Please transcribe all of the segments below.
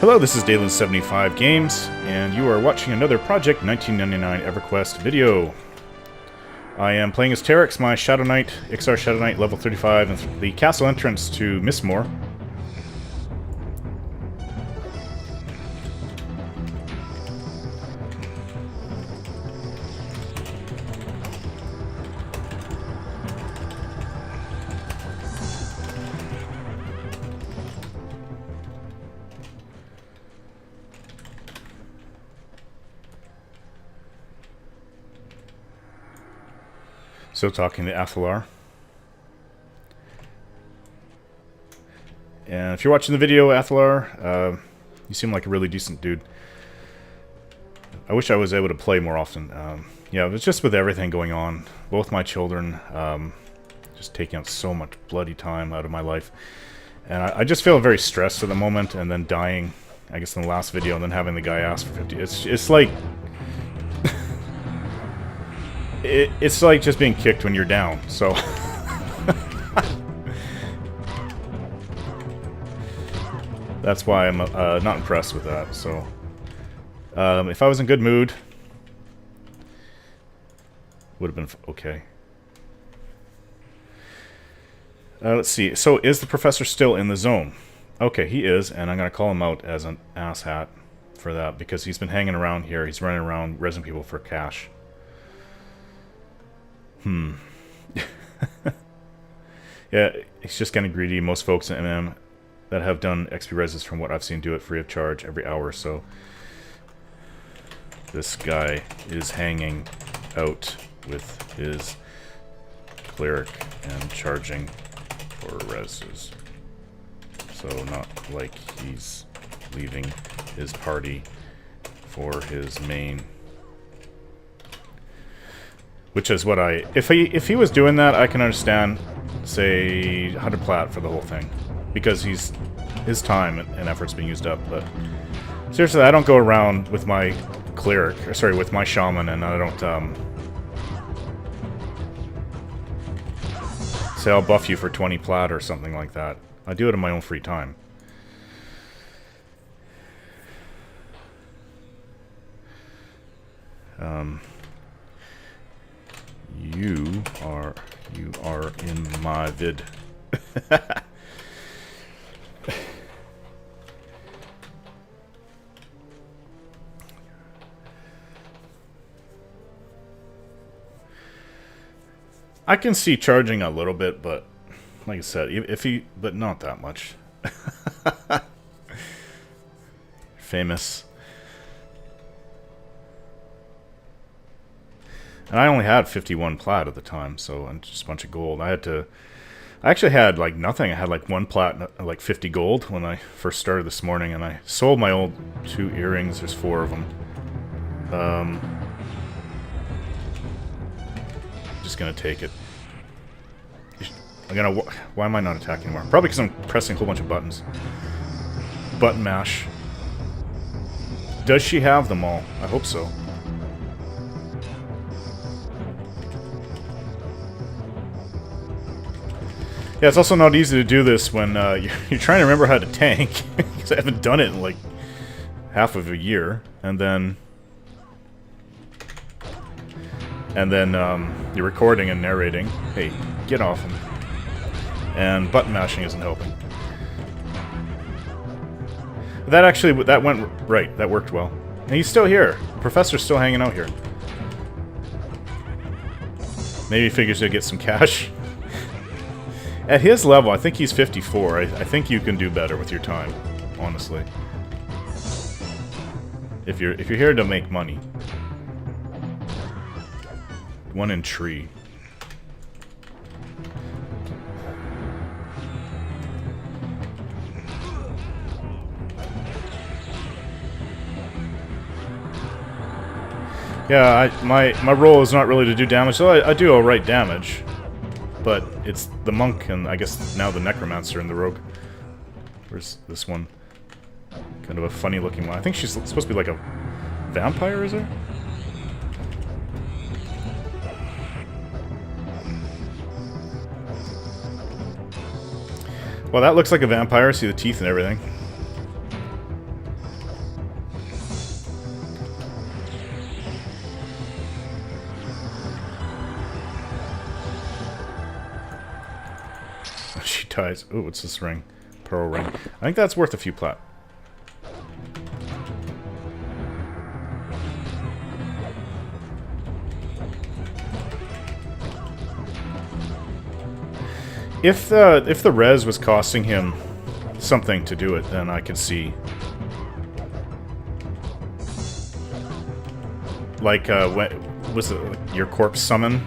Hello, this is Dalen75 Games, and you are watching another Project 1999 EverQuest video. I am playing as Terex, my Shadow Knight, Iksar Shadow Knight, level 35, and the castle entrance to Mistmoore. So talking to Athalar. And if you're watching the video, Athalar, you seem like a really decent dude. I wish I was able to play more often. Yeah, it's just with everything going on. Both my children, just taking up so much bloody time out of my life. And I just feel very stressed at the moment, and then dying, I guess, in the last video, and then having the guy ask for 50. It's like... It's like just being kicked when you're down, so... That's why I'm not impressed with that, so... if I was in good mood... Would have been okay. Let's see, so is the professor still in the zone? Okay, he is, and I'm gonna call him out as an asshat for that, because he's been hanging around here, he's running around resin people for cash. Yeah, he's just kind of greedy. Most folks in MM that have done XP reses, from what I've seen, do it free of charge every hour or so. This guy is hanging out with his cleric and charging for reses. So not like he's leaving his party for his main. Which is what I... If he was doing that, I can understand, say, 100 plat for the whole thing. Because his time and effort's being used up, but... Seriously, I don't go around with my cleric, or sorry, with my shaman, and I don't, say I'll buff you for 20 plat or something like that. I do it in my own free time. You are in my vid. I can see charging a little bit, but like I said, but not that much. Famous. And I only had 51 plat at the time, so and just a bunch of gold. I actually had like nothing. I had like 1 plat and like 50 gold when I first started this morning, and I sold my old 2 earrings. There's 4 of them. Just gonna take it. Why am I not attacking anymore? Probably because I'm pressing a whole bunch of buttons. Button mash. Does she have them all? I hope so. Yeah, it's also not easy to do this when you're trying to remember how to tank, because I haven't done it in like half of a year, and then you're recording and narrating. Hey, get off him. And button mashing isn't helping. That went right. That worked well. And he's still here. The professor's still hanging out here. Maybe he figures he'll get some cash. At his level, I think he's 54. I think you can do better with your time, honestly. If you're here to make money. 1 in tree. Yeah, my role is not really to do damage, so I do alright damage. But it's the monk and I guess now the necromancer and the rogue. Where's this one? Kind of a funny looking one. I think she's supposed to be like a vampire, is there? Well, that looks like a vampire. See the teeth and everything. dies. Oh, what's this ring? Pearl ring. I think that's worth a few plat. If the res was costing him something to do it, then I could see. Like, what was it, your corpse summon,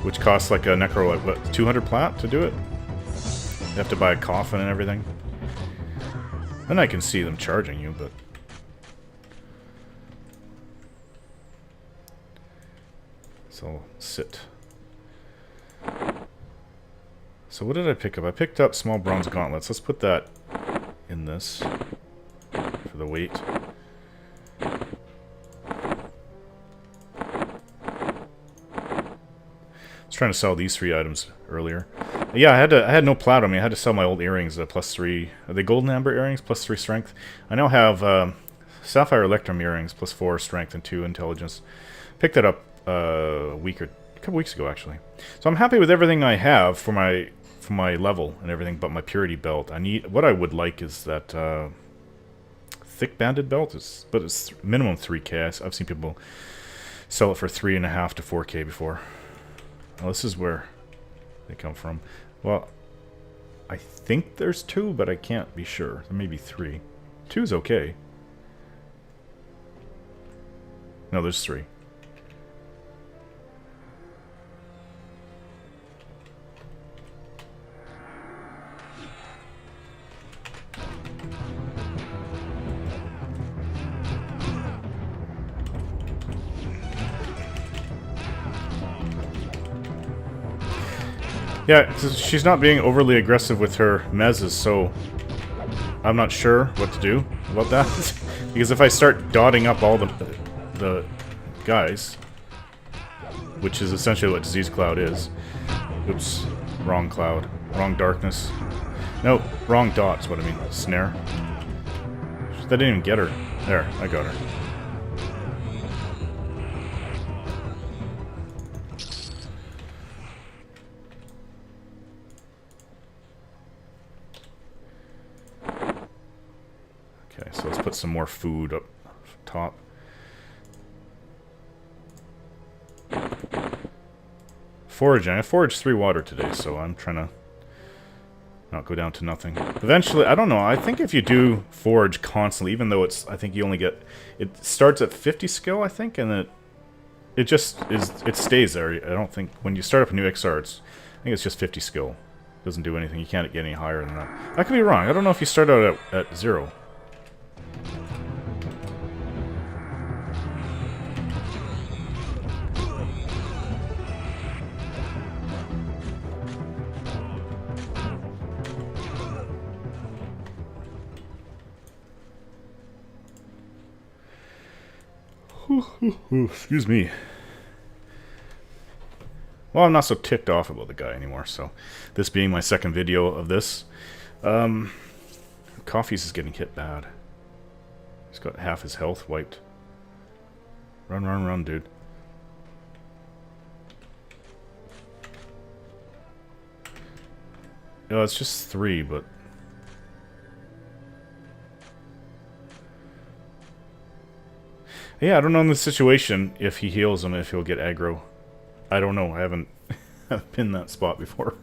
which costs like a necro, like, what, 200 plat to do it? You have to buy a coffin and everything. Then I can see them charging you, but... So, sit. So what did I pick up? I picked up small bronze gauntlets. Let's put that in this for the weight. I was trying to sell these 3 items earlier. Yeah, I had no plat on me. I had to sell my old earrings, +3. Are they golden amber earrings? +3 strength. I now have sapphire electrum earrings, +4 strength and 2 intelligence. Picked that up a couple weeks ago, actually. So I'm happy with everything I have for my level and everything, but my purity belt. What I would like is that thick banded belt, but it's minimum 3k. I've seen people sell it for 3.5 to 4k before. Well, this is where they come from. Well, I think there's 2, but I can't be sure. There may be 3. 2's okay. No, there's 3. Yeah, she's not being overly aggressive with her mezzes, so I'm not sure what to do about that. Because if I start dotting up all the guys, which is essentially what Disease Cloud is. Oops, wrong cloud. Wrong darkness. No, wrong dot's what I mean. Snare. That didn't even get her. There, I got her. Okay, so let's put some more food up top. Foraging. I foraged 3 water today, so I'm trying to not go down to nothing. Eventually, I don't know, I think if you do forage constantly, even though it's, I think you only get, it starts at 50 skill, I think, and it just is, it stays there. I don't think, when you start up a new Iksar, I think it's just 50 skill. It doesn't do anything, you can't get any higher than that. I could be wrong, I don't know if you start out at 0. Excuse me. Well, I'm not so ticked off about the guy anymore, so this being my second video of this, Coffee's is getting hit bad. He's got half his health wiped. Run, run, run, dude. No, it's just 3, but... Yeah, I don't know in this situation if he heals him, if he'll get aggro. I don't know. I haven't been that spot before.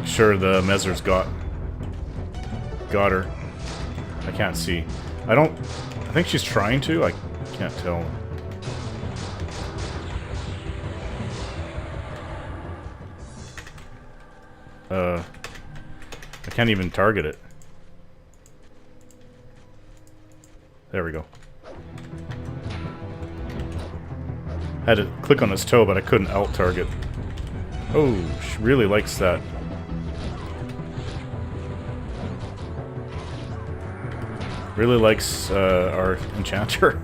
Sure, the Mezzer's got her. I can't see. I think she's trying to. I can't tell. I can't even target it. There we go. Had to click on his toe, but I couldn't alt-target. Oh, she really likes that. Really likes our enchanter.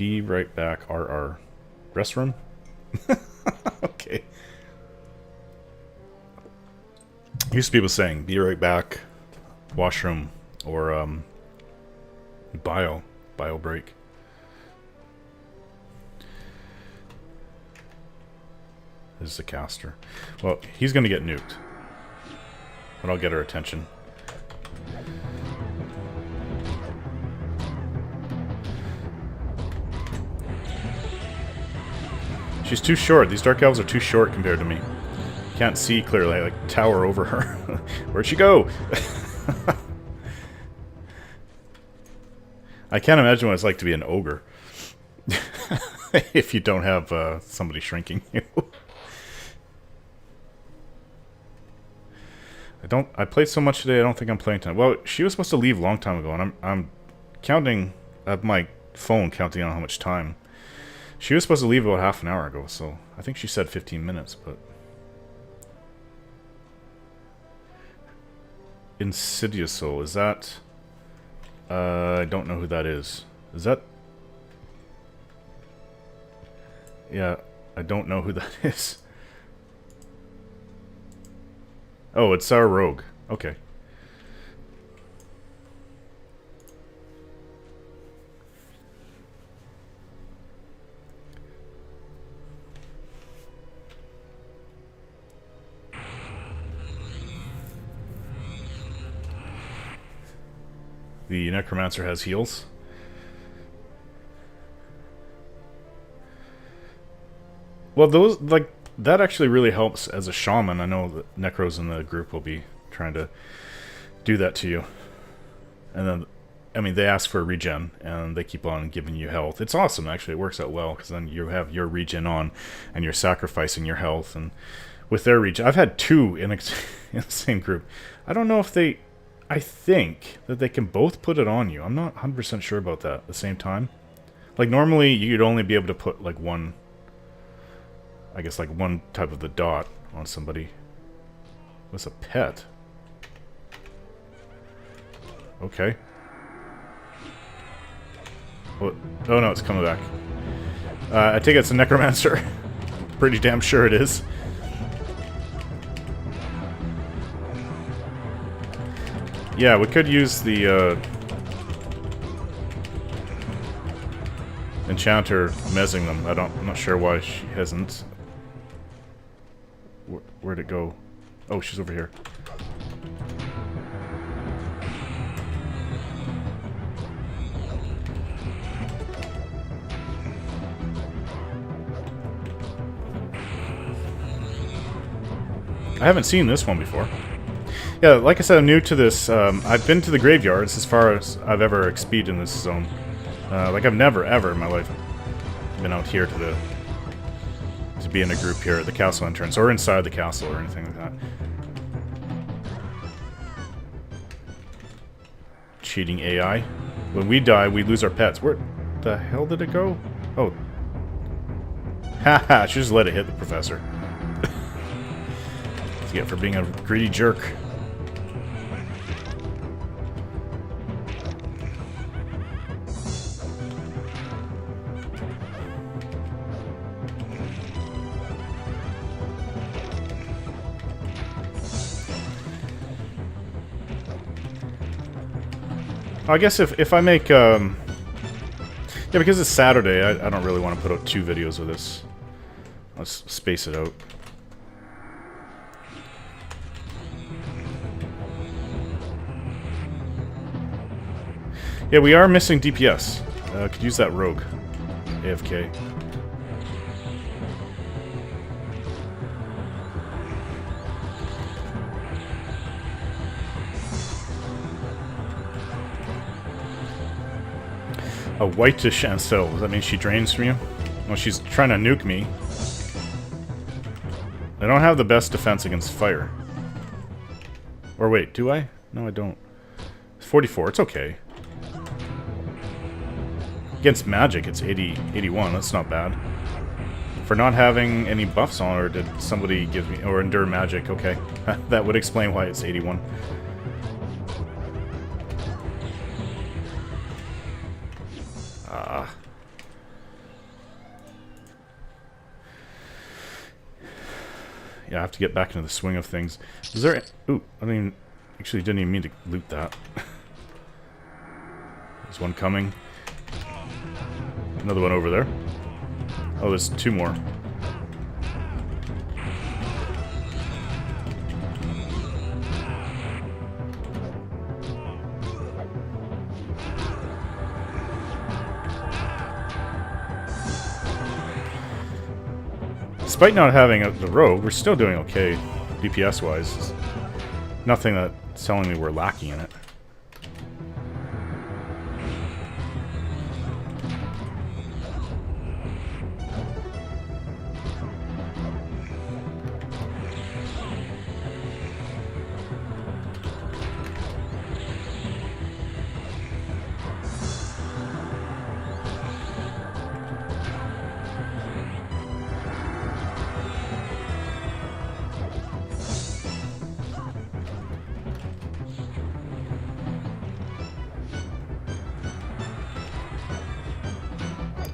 Be right back, RR. Restroom? Okay. Used to people saying, be right back, washroom, or bio break. This is a caster. Well, he's gonna get nuked. But I'll get her attention. She's too short. These dark elves are too short compared to me. Can't see clearly. I like tower over her. Where'd she go? I can't imagine what it's like to be an ogre. If you don't have somebody shrinking you. I played so much today, I don't think I'm playing tonight. Well, she was supposed to leave a long time ago, and I'm counting at my phone, counting on how much time. She was supposed to leave about half an hour ago, so I think she said 15 minutes, but... Insidious Soul, is that... I don't know who that is. Is that... Yeah, I don't know who that is. Oh, it's our rogue. Okay. The necromancer has heals. Well, those, like, that actually really helps as a shaman. I know that necros in the group will be trying to do that to you. And then, I mean, they ask for a regen, and they keep on giving you health. It's awesome, actually. It works out well, because then you have your regen on, and you're sacrificing your health. And with their regen, I've had two in the same group. I don't know if they... I think that they can both put it on you. I'm not 100% sure about that at the same time. Like, normally, you'd only be able to put, like, one... I guess, like, one type of the dot on somebody. What's a pet? Okay. Oh, oh no, it's coming back. I take it it's a necromancer. Pretty damn sure it is. Yeah, we could use the enchanter mezzing them. I'm not sure why she hasn't. Where'd it go? Oh, she's over here. I haven't seen this one before. Yeah, like I said, I'm new to this. I've been to the graveyards as far as I've ever XP'd in this zone. Like, I've never, ever in my life been out here to be in a group here at the castle entrance, or inside the castle, or anything like that. Cheating AI. When we die, we lose our pets. Where the hell did it go? Oh. Haha, I should just let it hit the professor. That's get for being a greedy jerk. I guess if I make, yeah, because it's Saturday, I don't really want to put out 2 videos of this. Let's space it out. Yeah, we are missing DPS. Could use that rogue. AFK. A whitish Ansel. Does that mean she drains from you? Well, she's trying to nuke me. I don't have the best defense against fire. Or wait, do I? No, I don't. It's 44. It's okay. Against magic, it's 81. That's not bad. For not having any buffs on, or did somebody give me... Or endure magic, okay. That would explain why it's 81. Yeah, I have to get back into the swing of things. Is there... Ooh, I mean... Actually, didn't even mean to loot that. There's one coming. Another one over there. Oh, there's two more. Despite not having the rogue, we're still doing okay, DPS-wise. Nothing that's telling me we're lacking in it.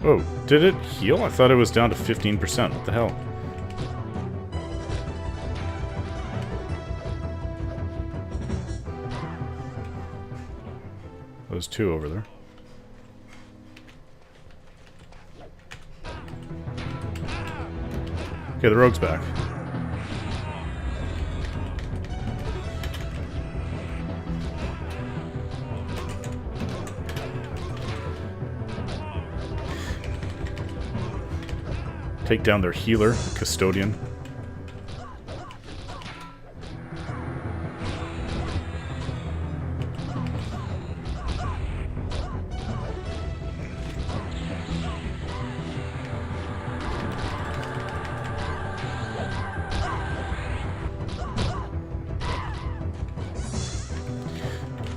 Oh, did it heal? I thought it was down to 15%. What the hell? Those two over there. Okay, the rogue's back. Take down their healer, the custodian.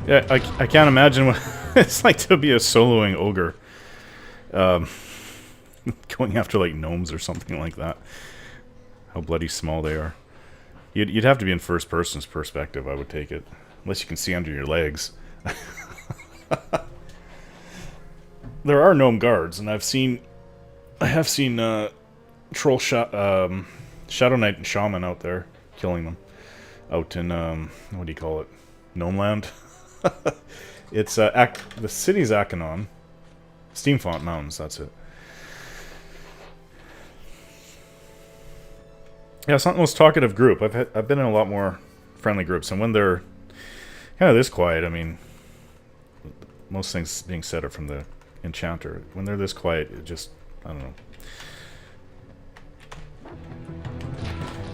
Yeah, I can't imagine what it's like to be a soloing ogre. Going after like gnomes or something like that. How bloody small they are. You'd have to be in first person's perspective, I would take it. Unless you can see under your legs. There are gnome guards, and I have seen Troll Shadow Knight and Shaman out there killing them. Out in what do you call it? Gnome Land? It's the city's Akanon. Steamfont Mountains, that's it. Yeah, it's not the most talkative group. I've been in a lot more friendly groups, and when they're kind of this quiet, I mean, most things being said are from the enchanter. When they're this quiet, it just, I don't know.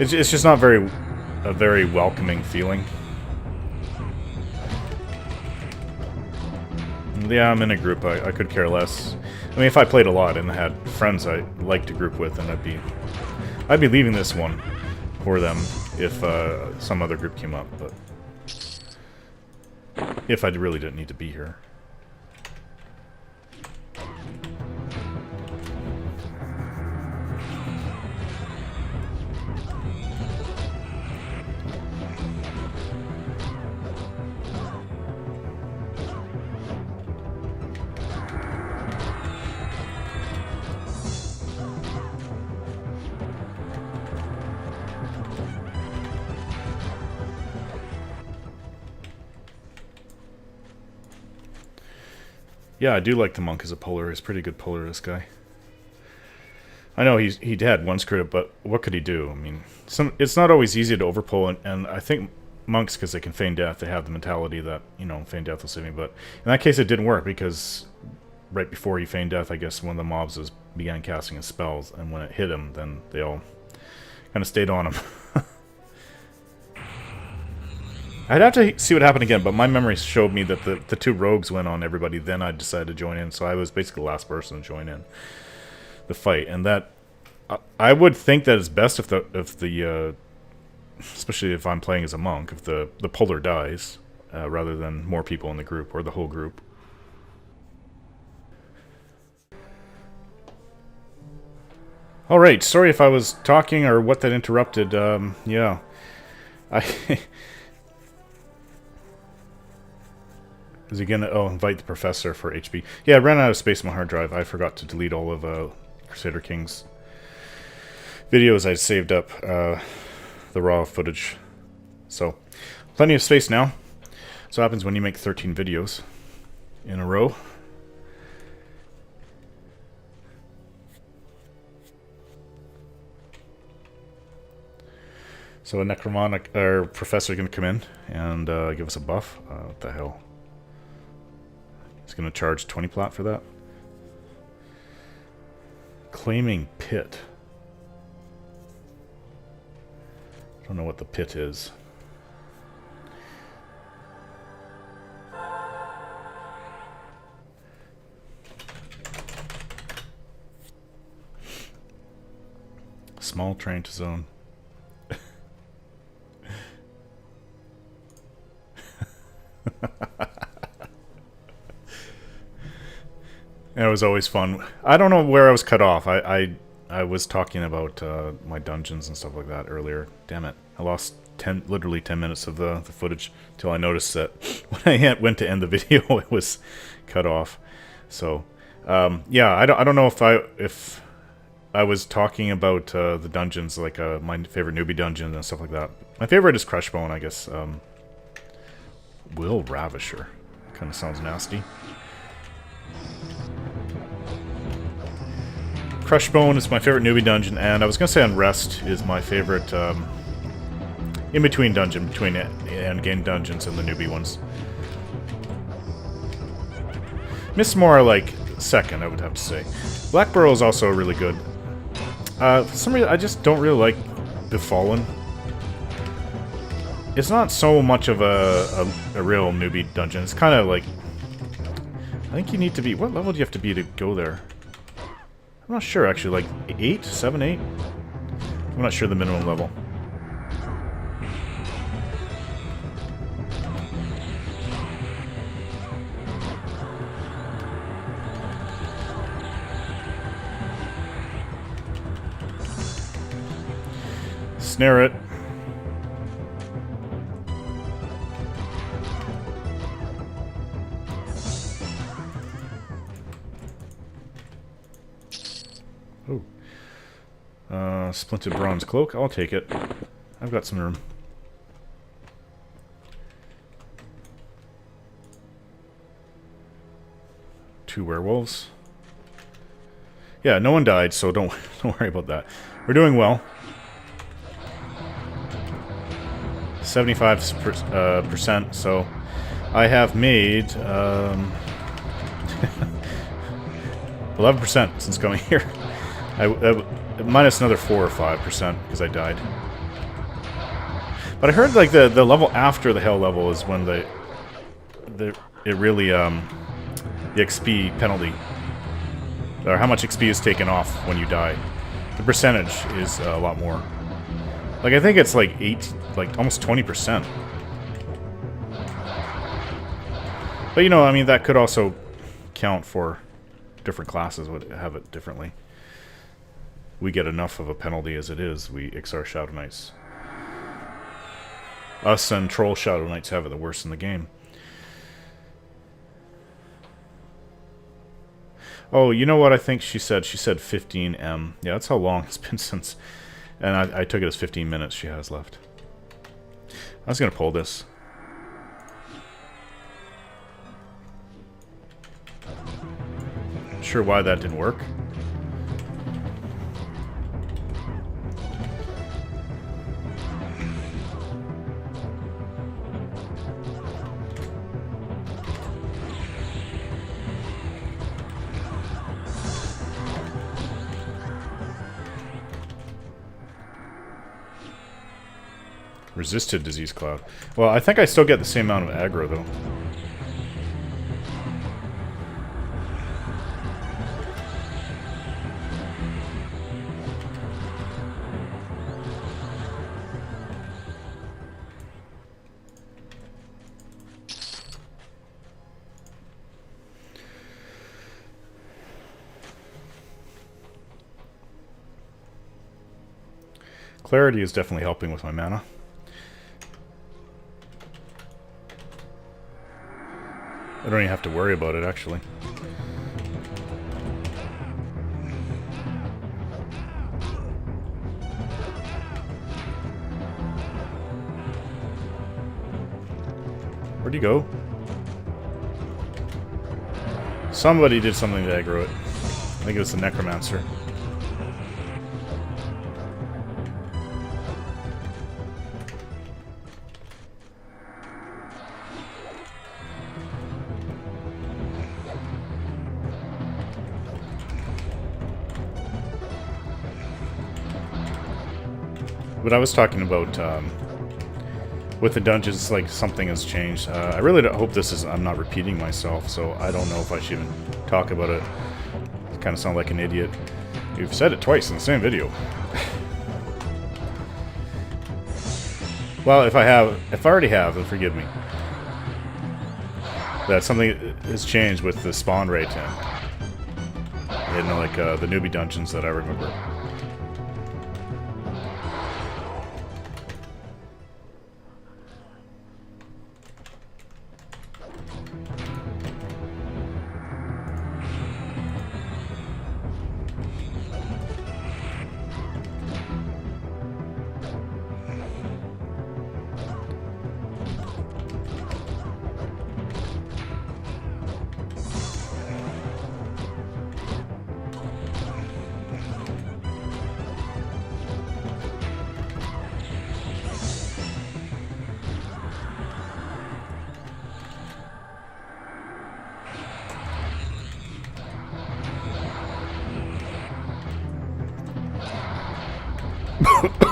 It's just not a very welcoming feeling. Yeah, I'm in a group. I could care less. I mean, if I played a lot and had friends I liked to group with, then I'd be leaving this one for them if some other group came up, but if I really didn't need to be here. Yeah, I do like the monk as a puller. He's a pretty good puller, this guy. I know he had one crit, but what could he do? I mean, it's not always easy to overpull, and I think monks, because they can feign death, they have the mentality that, you know, feign death will save me, but in that case it didn't work, because right before he feigned death, I guess one of the mobs began casting his spells, and when it hit him, then they all kind of stayed on him. I'd have to see what happened again, but my memory showed me that the two rogues went on everybody, then I decided to join in, so I was basically the last person to join in the fight, and that... I would think that it's best if the especially if I'm playing as a monk, if the puller dies, rather than more people in the group, or the whole group. Alright, sorry if I was talking or what that interrupted, yeah. Is he gonna... Oh, invite the professor for HP. Yeah, I ran out of space on my hard drive. I forgot to delete all of Crusader King's videos I saved up. the raw footage. So, plenty of space now. So happens when you make 13 videos in a row. So a necromantic professor is going to come in and give us a buff. What the hell? He's going to charge 20 plat for that. Claiming pit. I don't know what the pit is. Small train to zone. It was always fun. I don't know where I was cut off. I was talking about my dungeons and stuff like that earlier. Damn it. I lost literally 10 minutes of the footage till I noticed that when I went to end the video, it was cut off. So, yeah, I don't know if I was talking about the dungeons, like my favorite newbie dungeons and stuff like that. My favorite is Crushbone, I guess. Will Ravisher. Kind of sounds nasty. Crushbone is my favorite newbie dungeon, and I was going to say Unrest is my favorite in-between dungeon, between endgame dungeons and the newbie ones. Mistmoore, like, second, I would have to say. Blackburrow is also really good. For some reason, I just don't really like Befallen. It's not so much of a real newbie dungeon. It's kind of like... I think you need to be... What level do you have to be to go there? I'm not sure, actually. Like 8? 7, 8? I'm not sure the minimum level. Snare it. Splinted bronze cloak. I'll take it. I've got some room. Two werewolves. Yeah, no one died, so don't worry about that. We're doing well. 75%. So I have made 11% since coming here. Minus another 4 or 5% because I died. But I heard like the level after the hell level is when it really the XP penalty, or how much XP is taken off when you die. The percentage is a lot more. Like I think it's like almost 20%. But you know, I mean that could also count for different classes would have it differently. We get enough of a penalty as it is, we Iksar Shadow Knights. Us and Troll Shadow Knights have it the worst in the game. Oh, you know what I think she said? She said 15M. Yeah, that's how long it's been since... And I took it as 15 minutes she has left. I was going to pull this. Not sure why that didn't work. Resisted Disease Cloud. Well, I think I still get the same amount of aggro, though. Clarity is definitely helping with my mana. I don't even have to worry about it, actually. Where'd you go? Somebody did something to aggro it. I think it was the Necromancer. But I was talking about with the dungeons, like something has changed. I really don't hope this is. I'm not repeating myself, so I don't know if I should even talk about it. I kind of sound like an idiot. You've said it twice in the same video. Well, if I already have, then forgive me. That something has changed with the spawn rate in like the newbie dungeons that I remember.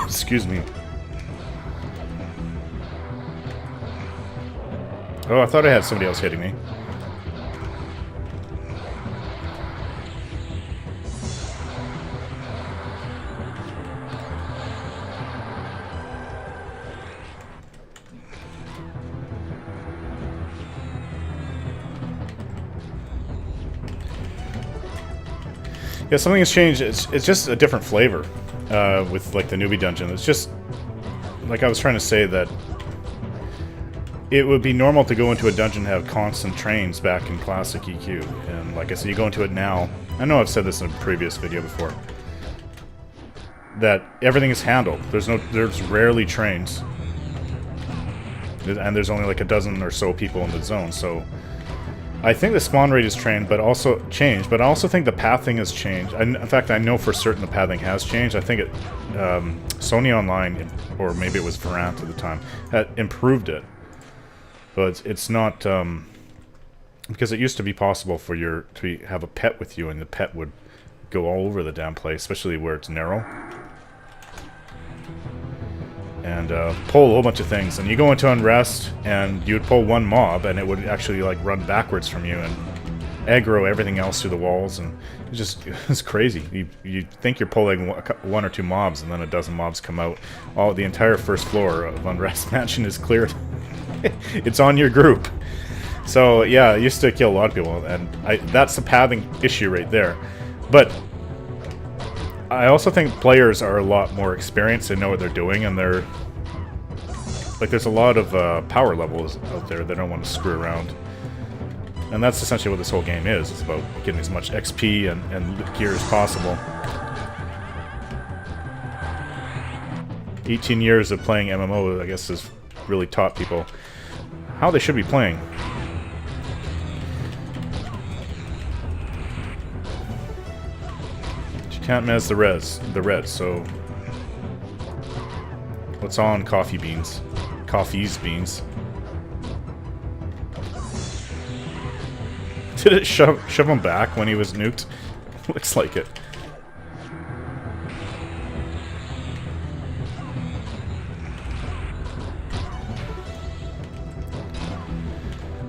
Excuse me. Oh, I thought I had somebody else hitting me. Yeah, something has changed. It's just a different flavor with like the newbie dungeon. It's just like I was trying to say that it would be normal to go into a dungeon and have constant trains back in classic EQ, and like I said, you go into it now. I know I've said this in a previous video before. That everything is handled. There's rarely trains, and there's only like a dozen or so people in the zone. So I think the spawn rate is changed, but I also think the pathing has changed. In fact, I know for certain the pathing has changed. I think it, Sony Online, or maybe it was Verant at the time, had improved it. But it's not, because it used to be possible for to have a pet with you, and the pet would go all over the damn place, especially where it's narrow. And pull a whole bunch of things. And you go into Unrest, and you would pull one mob, and it would actually like run backwards from you and aggro everything else through the walls, and it's crazy. You think you're pulling one or two mobs, and then a dozen mobs come out. The entire first floor of Unrest Mansion is cleared. It's on your group. So yeah, it used to kill a lot of people, and that's the pathing issue right there. But I also think players are a lot more experienced. They know what they're doing, and they're like, there's a lot of power levels out there. They don't want to screw around, and that's essentially what this whole game is. It's about getting as much XP and gear as possible. 18 years of playing MMO, I guess, has really taught people how they should be playing. Can't mez the red, so what's on coffee beans? Coffee's beans. Did it shove him back when he was nuked? Looks like it.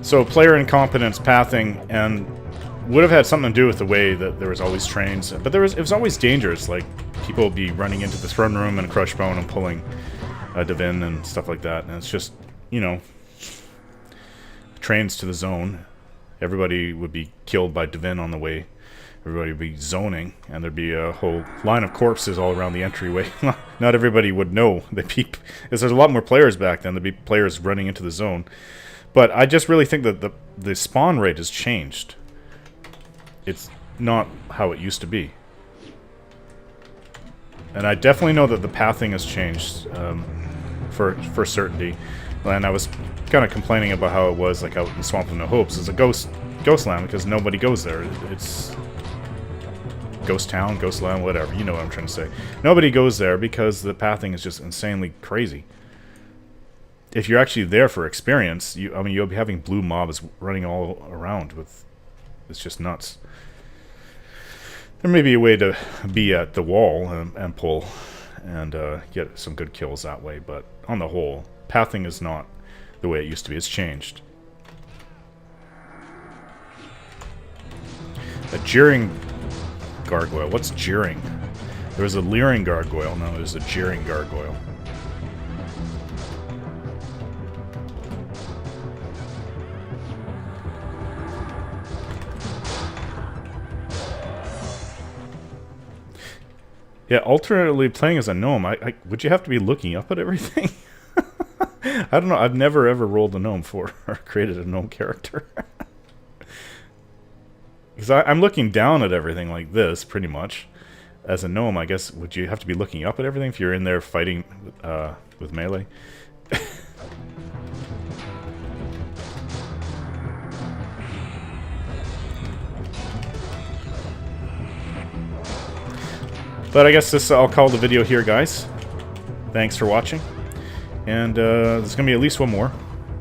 So player incompetence, pathing, and would have had something to do with the way that there was always trains, but it was always dangerous. Like, people would be running into the throne room and crush bone and pulling Divin and stuff like that, and it's just, you know, trains to the zone. Everybody would be killed by Divin on the way. Everybody would be zoning, and there'd be a whole line of corpses all around the entryway. Not everybody would know. Because there's a lot more players back then. There'd be players running into the zone. But I just really think that the spawn rate has changed. It's not how it used to be. And I definitely know that the pathing has changed for certainty. And I was kind of complaining about how it was like out in the Swamp of No Hopes. It's a ghost land because nobody goes there. It's ghost town, ghost land, whatever. You know what I'm trying to say. Nobody goes there because the pathing is just insanely crazy. If you're actually there for experience, I mean, you'll be having blue mobs running all around with... It's just nuts. There may be a way to be at the wall and pull and get some good kills that way, but on the whole, pathing is not the way it used to be. It's changed. A jeering gargoyle. What's jeering? There was a leering gargoyle. No, there's a jeering gargoyle. Yeah, alternately playing as a gnome, would you have to be looking up at everything? I don't know. I've never ever rolled a gnome for or created a gnome character. Because I'm looking down at everything like this, pretty much. As a gnome, I guess, would you have to be looking up at everything if you're in there fighting with melee? But I guess I'll call the video here, guys. Thanks for watching. And there's going to be at least one more.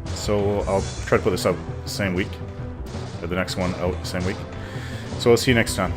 So I'll try to put this out the same week. Or the next one out the same week. So I'll see you next time.